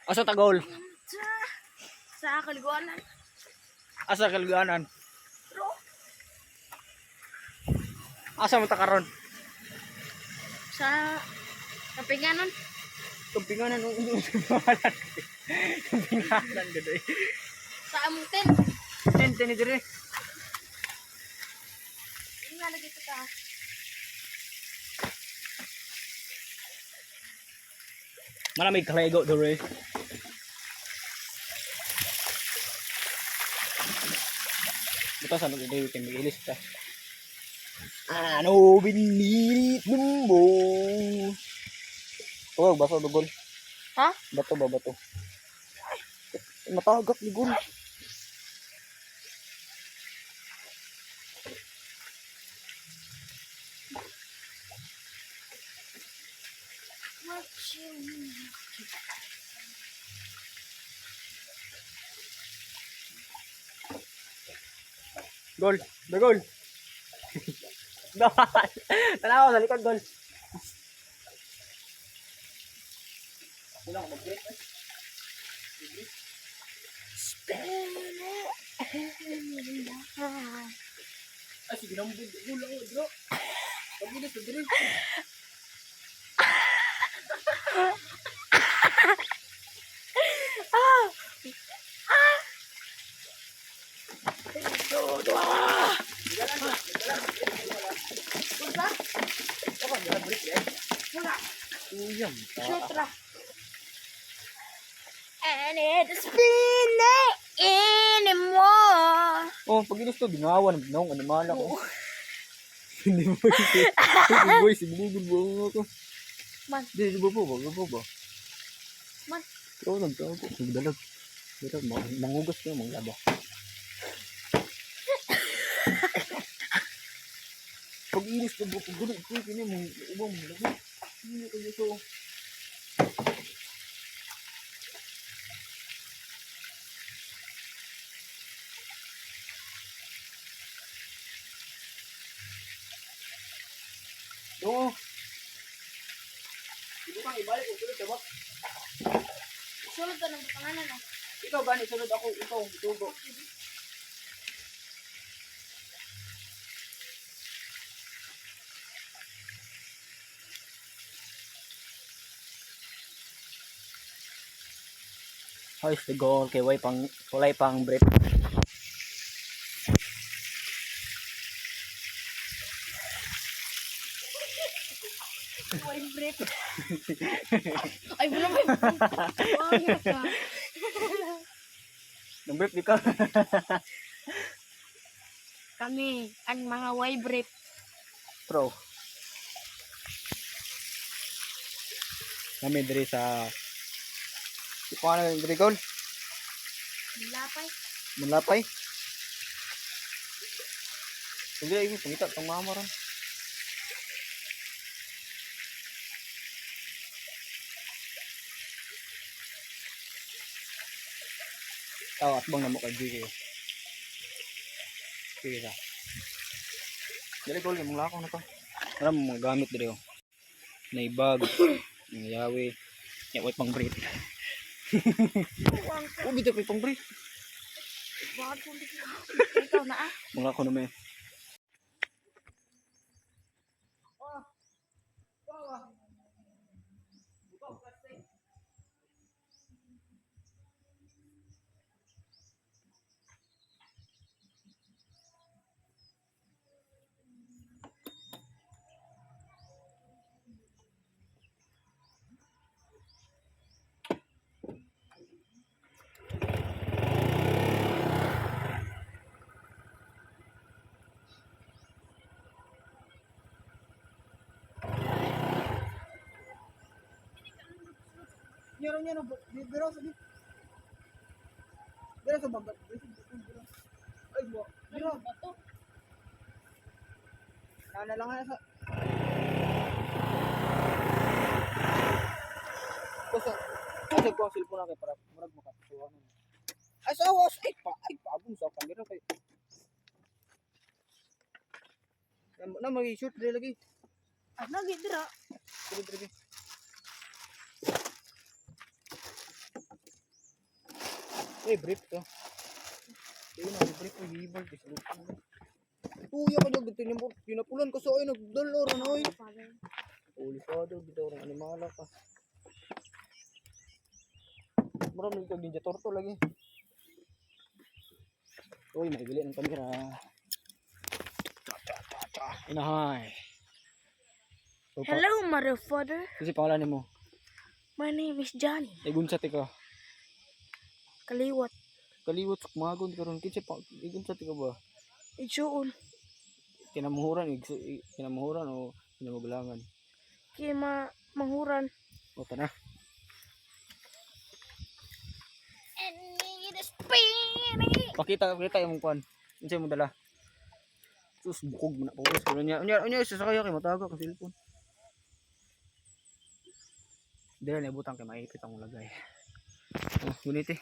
Asa Tagol? Sa kaliguanan. Asa Kalganan? Bro, Asa mo ta karon? sa kapinganan. Kumpinganan kumpinganan gud eh. Sa among tent. Tente ni dire. Yung nga lagi ito ka. Malamig kalaygo dire. Butasan mo dire weekend mag-ilis ta. Ano binilit mo? Oh, baso dugol. Ha? Bato ba bato? Matagak ni Gul. Gol, dagol. Dahil. Tanaw sa likod gol. Wala ko mag-break eh. Ay, sige nang bugul ako, bro. Pag-ilis na dire. Punta? Kapag wala break eh. Wala. Uyam. Shoot ra. And it's been anymore. Oh, pag-ilis to, bingawan. Binawang animala ko. Hindi mo ito. Hindi boy, sinubugol mo ako. Man. Hindi, di ba po ba? Man. Oo, nagtago. Nagdalag. Pero mangugas ko yung mga laba. Pag-inis ko ba? Pag-gulit ko, kini mong ubang mga laba. Hindi ko dito. Oo. Hindi kang ibalik kung sunod ka ba? Sunod ka ng pangalan ah. Ikaw ba? Sunod ako. Ikaw, itugo. How's the goal? Kay walay pang break. Wine break. Ay, wala may break. Wala ka. Nang break di ka. Kami, ang mga wine break. Pro. Kami diri sa Ipana ng Drigol. Lapay. Munlapay. Sige, ini pangita tong mama ron. Taw at bang namo kay Gigi. Sige sa. Dili ko lang lakaw na to. Wala mo mga gamit diri oh. Naibag, yawi, yawi pang break. Oh, bitaw kay pang break. Bakit kung di ikaw na ah? Mga ko na may. Nyaro biro sa biro sa bagat. Ay mo. Biro Bato. Nana lang sa. Kasi ko ang cellphone na kay para murag makatuwa na. Ay sawas ay paabong sa kamera kay. Na mag-shoot dili lagi. Ah, lagi dira. Dili lagi. brief to. Ayun na, brief ko hibal kasi lupa. Tuya ka dyan, tinapulan ko sa oy, nagdalor na oy. Uli pa daw, bitaw ng animala ka. Marami ka ginja torto lagi. Uy, may bili ng kamera. Inahay. Hello, motherfucker. Kasi pangalan mo. My name is Johnny. Igun sa tika. Kaliwat. Kaliwat sa kumagon karon kinsa pa igun sa tika ba? Itsuon. Kinamuhuran o kinamuglangan. Kaya manghuran. O tana. Pakita yung kuan. Kinsa mo dala? Sus bukog mo na pawis ko niya. Unya sa kaya kay mataga ka cellphone. Dili na butang kay maipit ang lagay. Oh, gunit eh.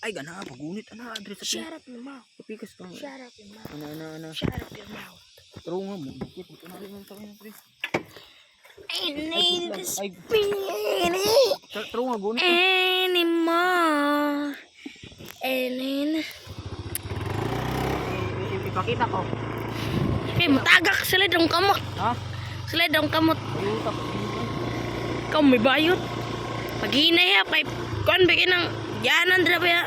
Ay gana pagunit ana address sa Shut up your mouth. pikas ka. Shut up your mouth. Ana. Shut up your mouth. Pero nga mo dikit mo na rin sa kanya pre. I need to Ay spin pero nga gunit. anymore. And then... Ipakita ko. Eh, matagak sila dong kamot. Ha? Sila dong kamot. Ayuta ko. Ikaw may bayot. Paghinay ha, kay kuan bigyan ng yanan dra ba ya?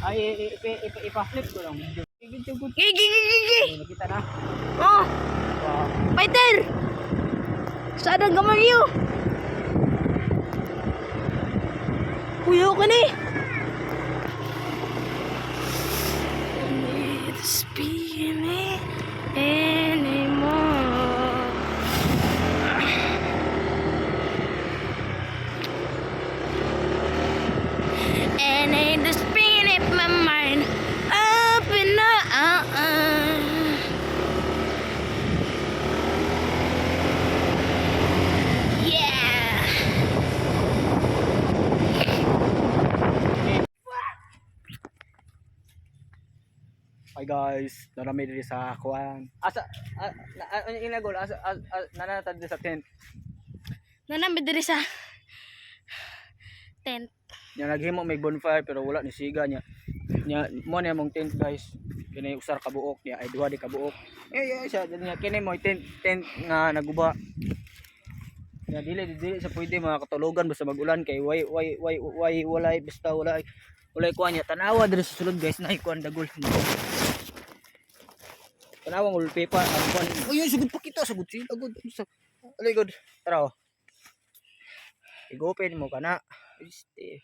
Ay ipa-flip ko lang. Gigi. Nakita na. Oh, fighter. Sadang gamay yo. Kuyo ka ni. Spin it anymore. And I just spin it my mind up and yeah. Hi guys, narami diri sa kuan. Asa inagol asa nanatad sa tent. Nanamid diri sa tent. Nya naghimo may bonfire pero wala ni siga nya. Nya mo na mong tent guys. Kini usar ka buok niya ay duha di ka buok. Siya nya kini mo tent nga naguba. Nya dili sa pwede mga katulugan basta magulan kay walay basta walay kuan nya tanawa diri sa sulod guys na kuan dagol. Tanawang ulpepa ang kuan. Uy sugod pa kita sugod sila good. Alay good. Tara. Igopin mo kana. Este.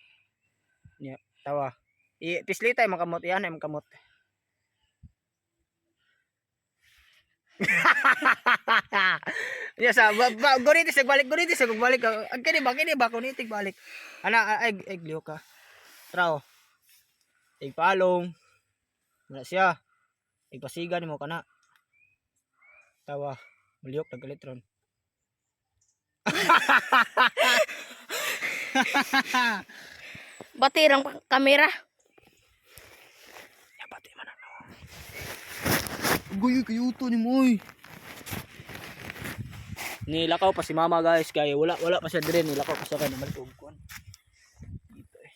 Nya tawa. Pislita yung makamot yan yung makamot. Yes, gunitis nagbalik. Ang kini ba gunitis balik. Ana ay gliyo ka. Tara. Igpalong. Wala siya. Igpasigan mo kana. Tawa. Muliyok nagalitron. Batirang kamera. Ya pati man ano. Guyo kayuto ni moy. Nilakaw pa si mama guys kay wala pa siya dire nilakaw pa siya kay namalit og kuan. Dito eh.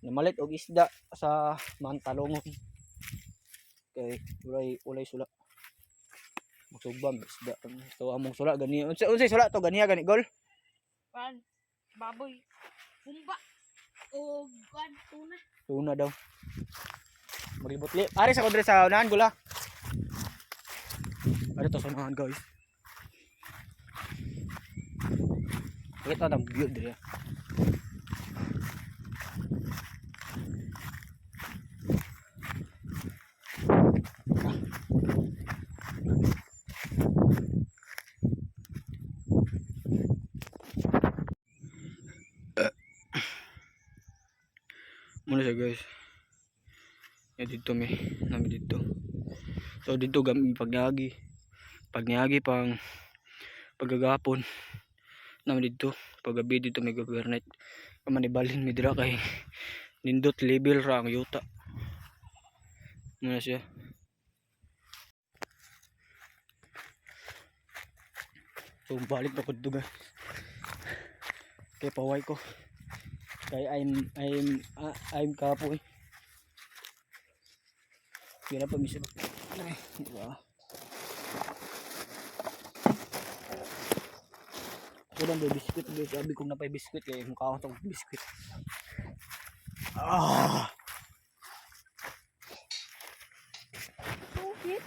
Namalit og isda sa Mantalongon. Kay ulay sula. Magsubang isda. So among sula gani. Unsay sula to ganiya gani gol? Pan, baboy. Humba. O kuan tuna. Tuna daw. Maribot li. Ari sa kodre sa unahan gula. Ari to sa unahan guys. Kita tang view dire. Muna siya guys. Ya dito nami dito. So dito gami pagniagi pang paggagapon nami dito paggabi dito may governet kamanibalhin mi dira kay nindot level ra ang yuta. Muna siya. So balik na ko dito guys. Kay paway ko. Kay I'm kapoy. Kira pa misa. Ay, diba? Ako lang ba biskuit guys. Sabi kong napay biskuit kaya mukha ko itong biskuit. Ah! Bakit?